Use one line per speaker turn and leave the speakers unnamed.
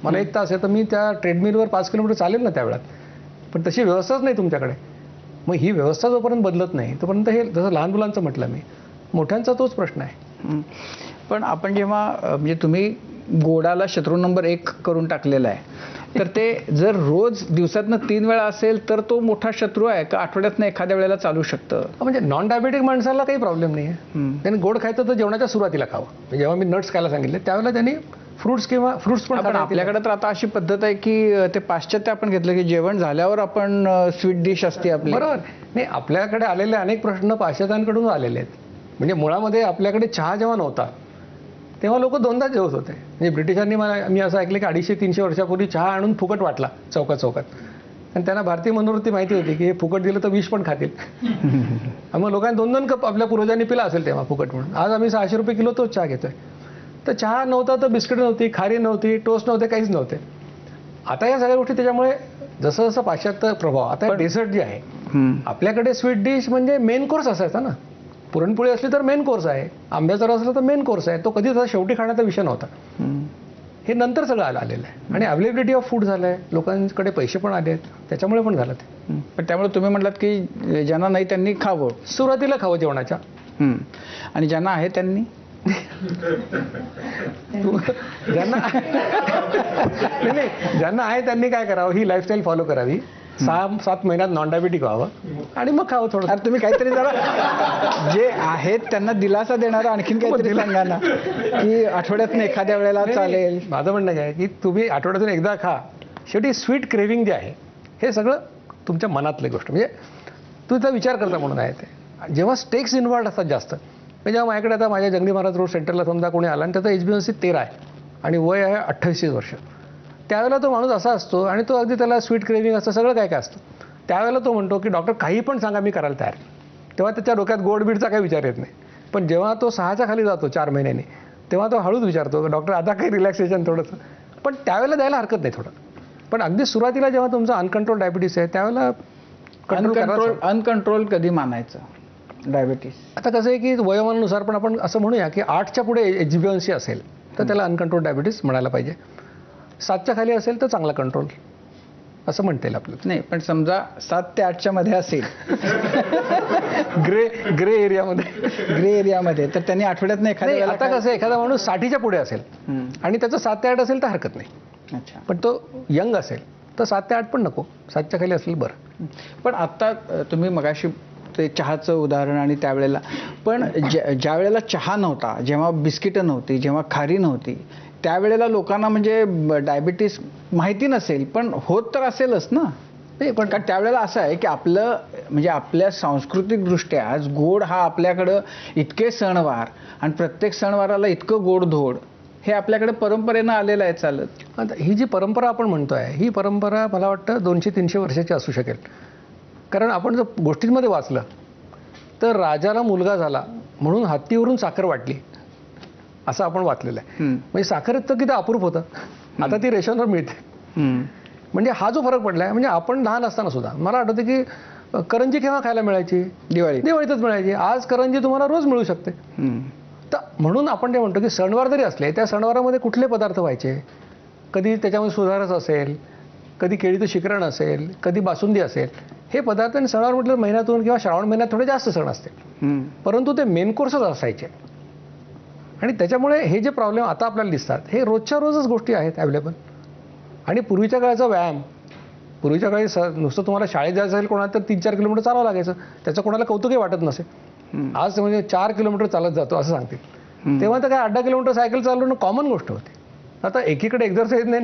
मला 1 तास आहे तर मी त्या ट्रेडमिलवर 5 किलोमीटर चालेल ना त्यावेळात. पण तशी व्यवस्थाच नाही तुमच्याकडे. मग ही व्यवस्था जोपर्यंत बदलत नाही तोपर्यंत हे जसं लहान मुलांचं म्हटलं मी, मोठ्यांचा तोच प्रश्न आहे.
पण आपण जेव्हा म्हणजे तुम्ही गोडाला शत्रू नंबर 1 करून टाकलेला आहे, तर ते जर रोज दिवसातनं 3 वेळा असेल तर तो मोठा शत्रू आहे का आठवड्यातनं एखाद्या वेळेला चालू शकतं?
म्हणजे नॉन डायबेटिक माणसाला काही प्रॉब्लेम नाही आहे. त्यांनी गोड खायचं तर जेवणाच्या सुरुवातीला खावं. जेव्हा मी नट्स खायला सांगितले त्यावेळेला त्यांनी फ्रुट्स पण
आपल्याकडे तर आता अशी पद्धत आहे की ते पाश्चात्य आपण घेतलं की जेवण झाल्यावर आपण स्वीट डिश असते आपली.
बरोबर. नाही, आपल्याकडे आलेले अनेक प्रश्न पाश्चात्यांकडून आलेले आहेत. म्हणजे मुळामध्ये आपल्याकडे चहा जेव्हा नव्हता तेव्हा लोक 2दा जेवत होते. म्हणजे ब्रिटिशांनी मी असं ऐकलं की 250-300 वर्षापूर्वी चहा आणून फुकट वाटला चौकात चौकात. आणि त्यांना भारतीय मनोवृत्ती माहिती होती की हे फुकट दिलं तर विष पण खातील. मग लोकांनी 2-2 कप आपल्या पूर्वजांनी पिला असेल तेव्हा फुकट म्हणून. आज आम्ही 600 रुपये किलो तोच चहा घेतोय. तर चहा नव्हता तर बिस्किट नव्हती, खारी नव्हती, टोस्ट नव्हते, काहीच नव्हते. आता या सगळ्या गोष्टी त्याच्यामुळे जसं जसं पाश्चात्य प्रभाव. आता डेझर्ट जे आहे आपल्याकडे स्वीट डिश म्हणजे मेन कोर्स असायचा ना. पुरणपोळी असली तर मेन कोर्स आहे, आंब्याचा रस असला तर मेन कोर्स आहे. तो कधी शेवटी खाण्याचा विषय नव्हता. हे नंतर सगळं आलेलं आहे. आणि अवेलेबिलिटी ऑफ फूड झालं आहे, लोकांकडे पैसे पण आले आहेत, त्याच्यामुळे पण झालं ते.
पण त्यामुळे तुम्ही म्हटलात की ज्यांना नाही त्यांनी खावं,
सुरुवातीला खावं जेवणाच्या.
आणि ज्यांना आहे त्यांनी
ज्यांना ज्यांना आहे त्यांनी काय करावं, ही लाईफस्टाईल फॉलो करावी. 6-7 महिन्यात नॉन डायबेटिक व्हावं आणि मग खावं थोडं.
तुम्ही काहीतरी जरा जे आहेत त्यांना दिलासा देणारं आणखीन काहीतरी सांगा ना, की आठवड्यातून एखाद्या वेळेला चालेल.
माझं म्हणणं काय की तुम्ही आठवड्यातून एकदा खा. शेवटी स्वीट क्रेविंग जे आहे हे सगळं तुमच्या मनातली गोष्ट. म्हणजे तुझा विचार करता म्हणून आहे ते. जेव्हा स्टेक्स इन्व्हॉल्ड असतात जास्त, जेव्हा माझ्याकडे आता माझ्या जंगली महाराज रोड सेंटरला समजा कोणी आला आणि त्याचा HbA1c 13 आहे आणि वय आहे 28 वर्ष, त्यावेळेला तो माणूस असा असतो आणि तो अगदी त्याला स्वीट क्रेविंग असतं, सगळं काय काय असतं. त्यावेळेला तो म्हणतो की डॉक्टर काही पण सांगा मी करायला तयार. तेव्हा त्याच्या डोक्यात गोड बीडचा काही विचार येत नाही. पण जेव्हा तो 6च्या खाली जातो 4 महिन्यांनी, तेव्हा तो हळूच विचारतो डॉक्टर आता काही रिलॅक्सेशन थोडंसं. पण त्यावेळेला द्यायला हरकत नाही थोडं. पण अगदी सुरुवातीला जेव्हा तुमचा अनकंट्रोल डायबिटीस आहे त्यावेळेला
अनकंट्रोल कधी मानायचं डायबिटीस?
आता कसं आहे की वयोमानानुसार पण आपण असं म्हणूया की 8च्या पुढे HbA1c असेल तर त्याला अनकंट्रोल डायबिटीस म्हणायला पाहिजे. 7च्या खाली असेल तर चांगला कंट्रोल असं म्हणता येईल आपल्याला.
नाही, पण समजा 7 ते 8च्या मध्ये असेल
ग्रे एरियामध्ये
तर त्यांनी आठवड्यात एखाद्या,
आता कसं एखादा माणूस 60च्या पुढे असेल आणि त्याचं 7 ते 8 असेल तर हरकत नाही.
अच्छा.
पण तो यंग असेल तर 7 ते 8 पण नको, 7च्या खाली असेल बरं.
पण आता तुम्ही मगाशी ते चहाचं उदाहरण आणि त्यावेळेला, पण ज्या वेळेला चहा नव्हता, जेव्हा बिस्किटं नव्हती, जेव्हा खारी नव्हती, त्यावेळेला लोकांना म्हणजे डायबिटीस माहिती नसेल पण होत तर असेलच ना.
नाही, पण
कारण त्यावेळेला असं आहे की आपलं म्हणजे आपल्या सांस्कृतिकदृष्ट्या आज गोड हा आपल्याकडं इतके सणवार आणि प्रत्येक सणवाराला इतकं गोडधोड हे आपल्याकडे परंपरेनं आलेलं आहे चालत.
आता ही जी परंपरा आपण म्हणतोय ही परंपरा मला वाटतं 200-300 वर्षाची असू शकेल. कारण आपण जर गोष्टींमध्ये वाचलं तर राजाला मुलगा झाला म्हणून हत्तीवरून साखर वाटली असं आपण वाचलेलं आहे. म्हणजे साखर इतकं किती अपूर्व होतं, आता ती रेशनवर मिळते. म्हणजे हा जो फरक पडलाय, म्हणजे आपण लहान असताना सुद्धा मला आठवतं की करंजी केव्हा खायला मिळायची? दिवाळीतच मिळायची. आज करंजी तुम्हाला रोज मिळू शकते. तर म्हणून आपण ते म्हणतो की सणवार जरी असले त्या सणवारामध्ये कुठले पदार्थ व्हायचे, कधी त्याच्यामध्ये सुधारस असेल, कधी केळीचं शिकरण असेल, कधी बासुंदी असेल. हे पदार्थ आणि सणवार म्हटलं महिन्यातून किंवा श्रावण महिन्यात थोडे जास्त सण असते, परंतु ते मेन कोर्सच असायचे. आणि त्याच्यामुळे हे जे प्रॉब्लेम आता आपल्याला दिसतात हे रोजच्या रोजच गोष्टी आहेत अवेलेबल. आणि पूर्वीच्या काळाचा व्यायाम, पूर्वीच्या काळी नुसतं तुम्हाला शाळेत जायचं असेल कोणाला तर 3-4 किलोमीटर चालावं लागायचं, त्याचं कोणाला कौतुकही वाटत नसेल. आज म्हणजे 4 किलोमीटर चालत जातो असं सांगतील. तेव्हा तर काय 8-10 किलोमीटर सायकल चालवणं कॉमन गोष्ट होती. आता एकीकडे एक्झरसाईज नाही